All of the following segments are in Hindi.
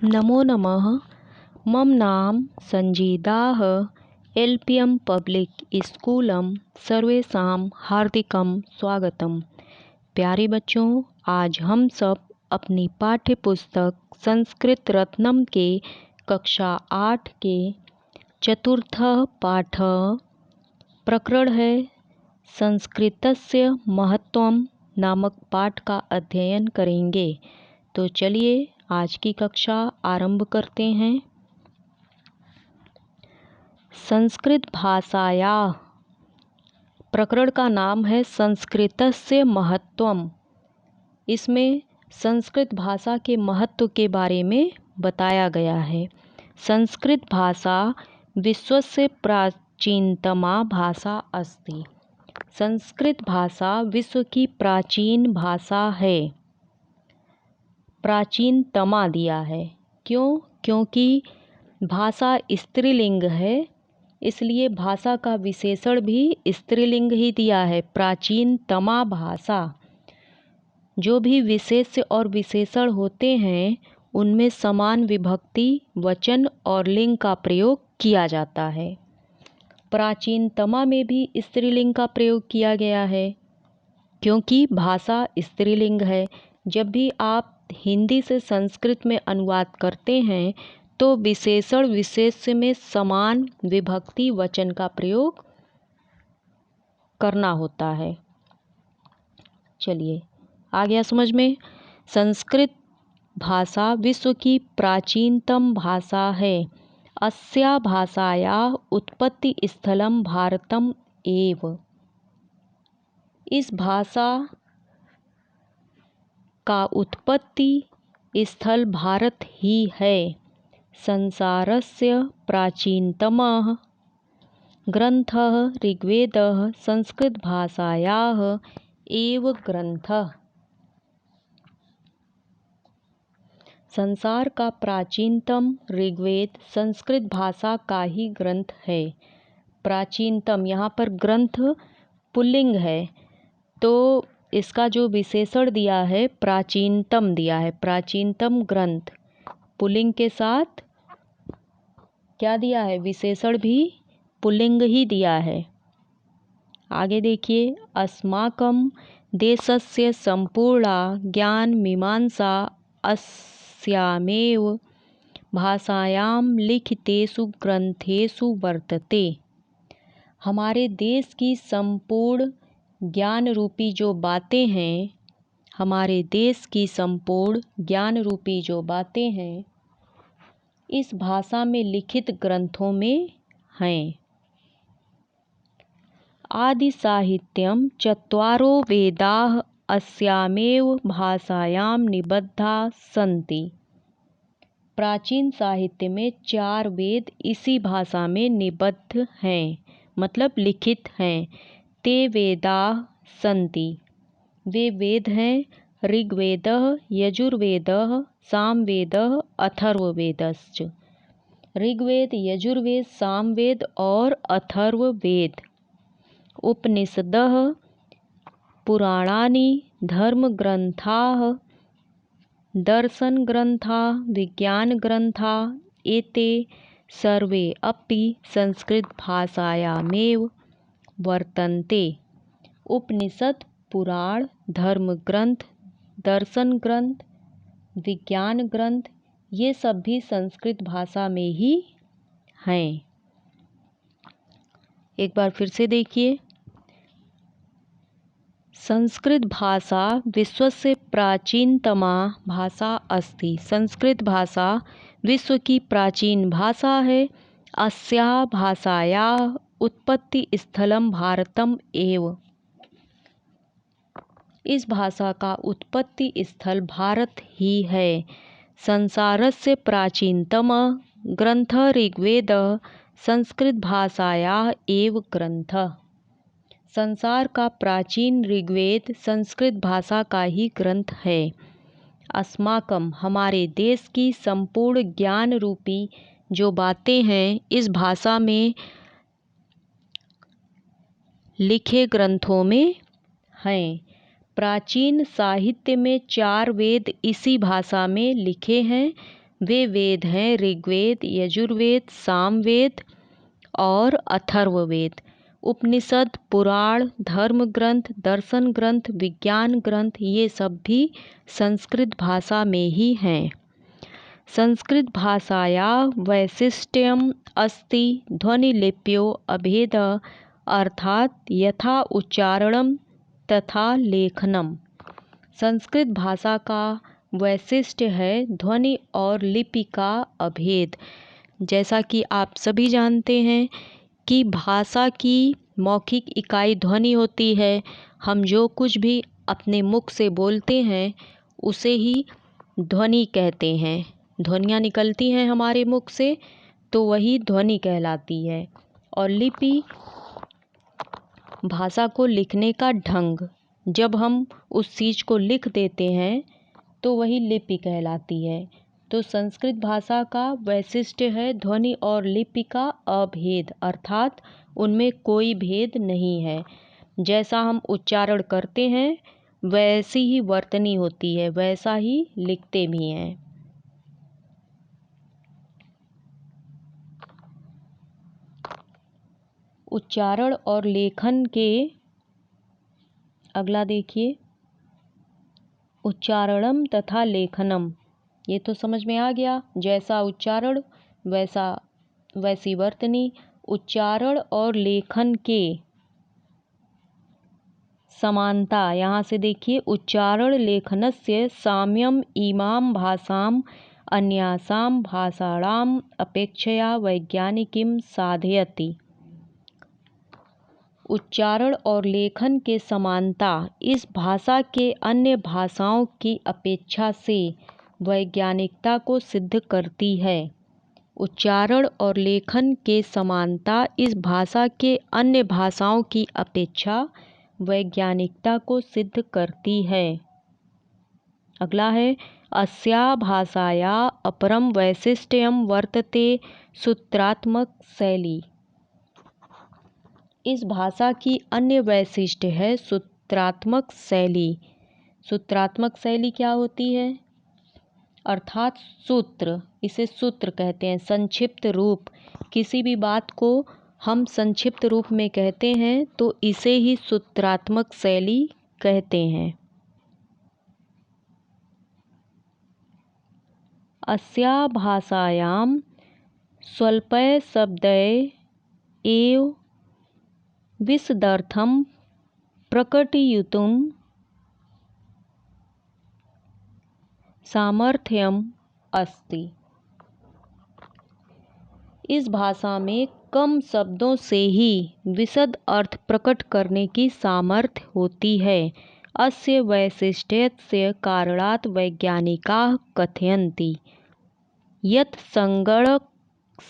नमो नमः। मम नाम संजीदाः एलपीएम पब्लिक स्कूलम सर्वेषां हार्दिकं स्वागतम। प्यारे बच्चों, आज हम सब अपनी पाठ्य पुस्तक संस्कृत रत्नम के कक्षा 8 के चतुर्थ पाठ प्रकरण है संस्कृतस्य महत्वम नामक पाठ का अध्ययन करेंगे। तो चलिए आज की कक्षा आरंभ करते हैं। संस्कृत भाषायाः प्रकरण का नाम है संस्कृतस्य महत्वम। इसमें संस्कृत भाषा के महत्व के बारे में बताया गया है। संस्कृत भाषा विश्वस्य प्राचीनतमा भाषा अस्ति। संस्कृत भाषा विश्व की प्राचीन भाषा है। प्राचीनतमा दिया है क्यों? क्योंकि भाषा स्त्रीलिंग है, इसलिए भाषा का विशेषण भी स्त्रीलिंग ही दिया है। प्राचीनतमा भाषा। जो भी विशेष्य और विशेषण होते हैं उनमें समान विभक्ति, वचन और लिंग का प्रयोग किया जाता है। प्राचीनतमा में भी स्त्रीलिंग का प्रयोग किया गया है क्योंकि भाषा स्त्रीलिंग है। जब भी आप हिंदी से संस्कृत में अनुवाद करते हैं तो विशेषण विशेष्य में समान विभक्ति वचन का प्रयोग करना होता है। चलिए आ गया समझ में। संस्कृत भाषा विश्व की प्राचीनतम भाषा है। अस्या भाषायाः उत्पत्ति स्थलम भारतम एव। इस भाषा का उत्पत्ति स्थल भारत ही है। संसारस्य प्राचीनतमः ग्रंथः ऋग्वेदः संस्कृत भाषायाः एव ग्रंथः। संसार का प्राचीनतम ऋग्वेद संस्कृत भाषा का ही ग्रंथ है। प्राचीनतम, यहाँ पर ग्रंथ पुल्लिंग है तो इसका जो विशेषण दिया है प्राचीनतम दिया है। प्राचीनतम ग्रंथ पुल्लिंग के साथ क्या दिया है? विशेषण भी पुल्लिंग ही दिया है। आगे देखिए, अस्माकं देशस्य संपूर्णा ज्ञान मीमांसा अस्यामेव भाषायां लिखितेषु ग्रंथेषु वर्तते। हमारे देश की संपूर्ण ज्ञान रूपी जो बातें हैं, हमारे देश की संपूर्ण ज्ञान रूपी जो बातें हैं इस भाषा में लिखित ग्रंथों में हैं। आदि साहित्यम चत्वारो वेदाः अस्यामेव भाषायां निबद्धा सन्ति। प्राचीन साहित्य में 4 वेद इसी भाषा में निबद्ध हैं, मतलब लिखित हैं। ते वेदाः सन्ति, वे वेद हैं ऋग्वेदः यजुर्वेदः सामवेदः अथर्ववेदश्च। ऋग्वेद, यजुर्वेद, सामवेद और अथर्ववेद। उपनिषदः पुराणानि धर्मग्रन्थाः दर्शनग्रन्थाः विज्ञानग्रन्थाः एते सर्वे अपि संस्कृतभाषायामेव वर्तन्ते। उपनिषद, पुराण, धर्म ग्रंथ, दर्शन ग्रंथ, विज्ञान ग्रंथ ये सब भी संस्कृत भाषा में ही हैं। एक बार फिर से देखिए, संस्कृत भाषा विश्वस्य प्राचीनतमा भाषा अस्ति। संस्कृत भाषा विश्व की प्राचीन भाषा है। अस्याः भाषायाः उत्पत्ति स्थलम भारतम एव। इस भाषा का उत्पत्ति स्थल भारत ही है। संसारस्य प्राचीनतमः ग्रंथः ऋग्वेदः संस्कृत भाषायाः एव ग्रंथः। संसार का प्राचीन ऋग्वेद संस्कृत भाषा का ही ग्रंथ है। अस्माकं, हमारे देश की संपूर्ण ज्ञान रूपी जो बातें हैं इस भाषा में लिखे ग्रंथों में हैं। प्राचीन साहित्य में 4 वेद इसी भाषा में लिखे हैं। वे वेद हैं ऋग्वेद, यजुर्वेद, सामवेद और अथर्ववेद। उपनिषद, पुराण, धर्म ग्रंथ, दर्शन ग्रंथ, विज्ञान ग्रंथ ये सब भी संस्कृत भाषा में ही हैं। संस्कृत भाषाया वैशिष्ट्यम अस्ति ध्वनिलिप्यो अभेदः अर्थात यथा उच्चारणम तथा लेखनम। संस्कृत भाषा का वैशिष्ट्य है ध्वनि और लिपि का अभेद। जैसा कि आप सभी जानते हैं कि भाषा की मौखिक इकाई ध्वनि होती है। हम जो कुछ भी अपने मुख से बोलते हैं उसे ही ध्वनि कहते हैं। ध्वनियाँ निकलती हैं हमारे मुख से तो वही ध्वनि कहलाती है। और लिपि भाषा को लिखने का ढंग, जब हम उस चीज़ को लिख देते हैं तो वही लिपि कहलाती है। तो संस्कृत भाषा का वैशिष्ट्य है ध्वनि और लिपि का अभेद, अर्थात उनमें कोई भेद नहीं है। जैसा हम उच्चारण करते हैं वैसी ही वर्तनी होती है, वैसा ही लिखते भी हैं। उच्चारण और लेखन के अगला देखिए, उच्चारणम तथा लेखनम। ये तो समझ में आ गया, जैसा उच्चारण वैसी वर्तनी। उच्चारण और लेखन के समानता, यहाँ से देखिए, उच्चारण लेखनस्य साम्यम इमां भाषाम अन्यासां भाषाणाम अपेक्षया वैज्ञानिकीं साधयति। उच्चारण और लेखन के समानता इस भाषा के अन्य भाषाओं की अपेक्षा से वैज्ञानिकता को सिद्ध करती है। उच्चारण और लेखन के समानता इस भाषा के अन्य भाषाओं की अपेक्षा वैज्ञानिकता को सिद्ध करती है। अगला है, अस्या भाषाया अपरम वैशिष्ट्यम वर्तते सूत्रात्मक शैली। इस भाषा की अन्य वैशिष्ट्य है सूत्रात्मक शैली। सूत्रात्मक शैली क्या होती है? अर्थात सूत्र, इसे सूत्र कहते हैं। संक्षिप्त रूप, किसी भी बात को हम संक्षिप्त रूप में कहते हैं तो इसे ही सूत्रात्मक शैली कहते हैं। अस्या भाषायां स्वल्पै शब्दै एव विशदर्थं प्रकटयितुं सामर्थ्यम अस्ति। इस भाषा में कम शब्दों से ही विशद अर्थ प्रकट करने की सामर्थ्य होती है। अस्य वैशिष्ट्यस्य कारणात् वैज्ञानिकाः कथयन्ति यत्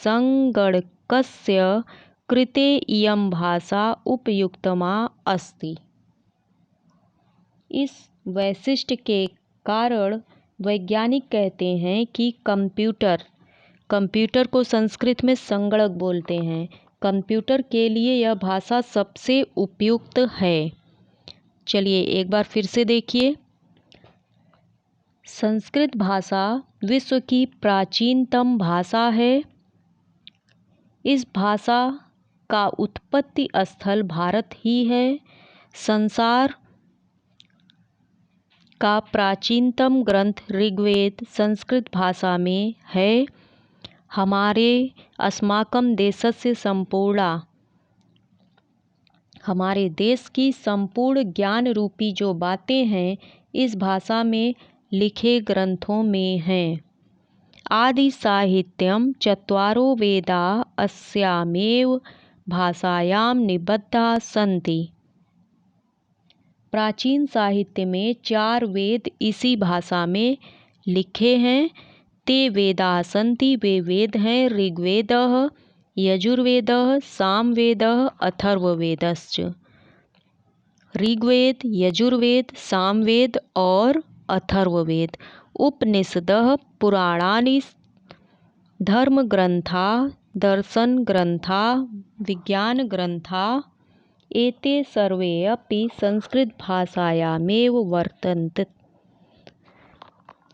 संगणकस्य कृते इयं भाषा उपयुक्तमा अस्ति। इस वैशिष्ट्य के कारण वैज्ञानिक कहते हैं कि कंप्यूटर को संस्कृत में संगणक बोलते हैं, कंप्यूटर के लिए यह भाषा सबसे उपयुक्त है। चलिए एक बार फिर से देखिए, संस्कृत भाषा विश्व की प्राचीनतम भाषा है। इस भाषा का उत्पत्ति स्थल भारत ही है। संसार का प्राचीनतम ग्रंथ ऋग्वेद संस्कृत भाषा में है। हमारे अस्माकं देशस्य संपूर्णा, हमारे देश की संपूर्ण ज्ञान रूपी जो बातें हैं इस भाषा में लिखे ग्रंथों में हैं। आदि साहित्यम चत्वारो वेदा अस्यामेव भाषायां निबद्धा सन्ति। प्राचीन साहित्य में 4 वेद इसी भाषा में लिखे हैं। ते वेदा सन्ति, वे वेद हैं ऋग्वेदः, यजुर्वेदः, सामवेदः, अथर्ववेदश्च। ऋग्वेद, यजुर्वेद, सामवेद और अथर्ववेद। उपनिषदः पुराणानि धर्मग्रंथा, दर्शन ग्रंथा, विज्ञान ग्रंथा एते सर्वे अपि संस्कृत भाषायामेव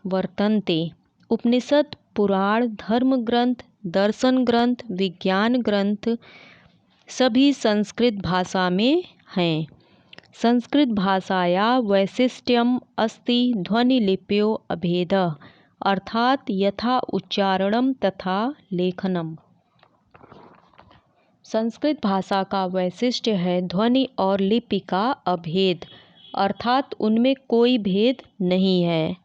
वर्तन्ते। उपनिषद, पुराण, धर्म ग्रंथ, दर्शन ग्रंथ, विज्ञान ग्रंथ सभी संस्कृत भाषा में हैं। संस्कृत भाषाया वैशिष्ट्यम अस्ति ध्वनिलिप्यो अभेदः अर्थात यथा उच्चारणम तथा लेखनम। संस्कृत भाषा का वैशिष्ट्य है ध्वनि और लिपि का अभेद, अर्थात उनमें कोई भेद नहीं है।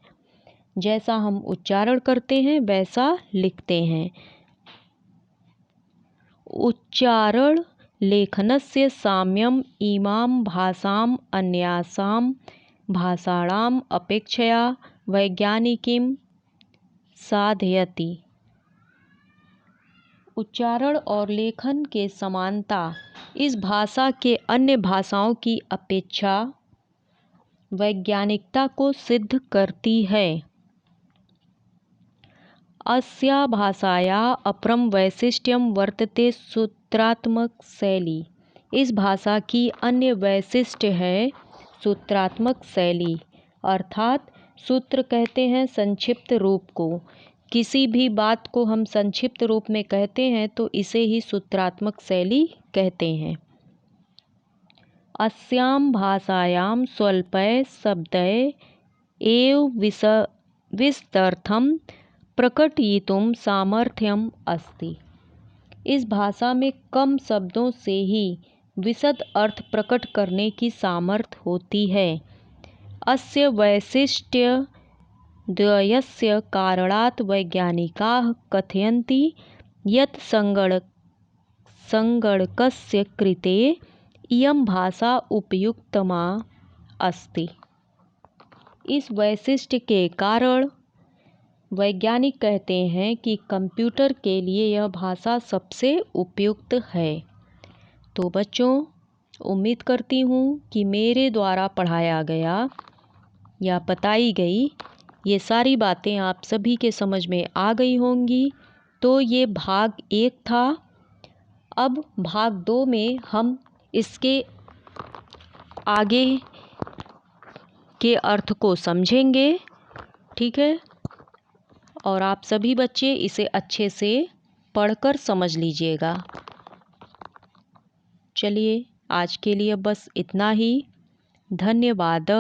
जैसा हम उच्चारण करते हैं वैसा लिखते हैं। उच्चारण लेखनस्य साम्यम इमां भाषाम अन्यासां भाषाणाम अपेक्षया वैज्ञानिकीं साधयति। उच्चारण और लेखन के समानता इस भाषा के अन्य भाषाओं की अपेक्षा वैज्ञानिकता को सिद्ध करती है। अस्या भाषाया अपरम वैशिष्ट्यम वर्तते सूत्रात्मक शैली। इस भाषा की अन्य वैशिष्ट्य है सूत्रात्मक शैली, अर्थात सूत्र कहते हैं संक्षिप्त रूप को। किसी भी बात को हम संक्षिप्त रूप में कहते हैं तो इसे ही सूत्रात्मक शैली कहते हैं। अस्यां भाषायां स्वल्पै शब्दै एव विस्तर्थं प्रकटयितुं सामर्थ्यम अस्ति। इस भाषा में कम शब्दों से ही विशद अर्थ प्रकट करने की सामर्थ्य होती है। अस्य वैशिष्ट्य द्वयस्य कारणात् वैज्ञानिकाः कथयन्ति यत् संगणकस्य कृते इयं भाषा उपयुक्तमा अस्ति। इस वैशिष्ट्य के कारण वैज्ञानिक कहते हैं कि कंप्यूटर के लिए यह भाषा सबसे उपयुक्त है। तो बच्चों, उम्मीद करती हूँ कि मेरे द्वारा पढ़ाया गया या बताई गई ये सारी बातें आप सभी के समझ में आ गई होंगी। तो ये भाग 1 था। अब भाग 2 में हम इसके आगे के अर्थ को समझेंगे, ठीक है? और आप सभी बच्चे इसे अच्छे से पढ़कर समझ लीजिएगा। चलिए, आज के लिए बस इतना ही। धन्यवाद।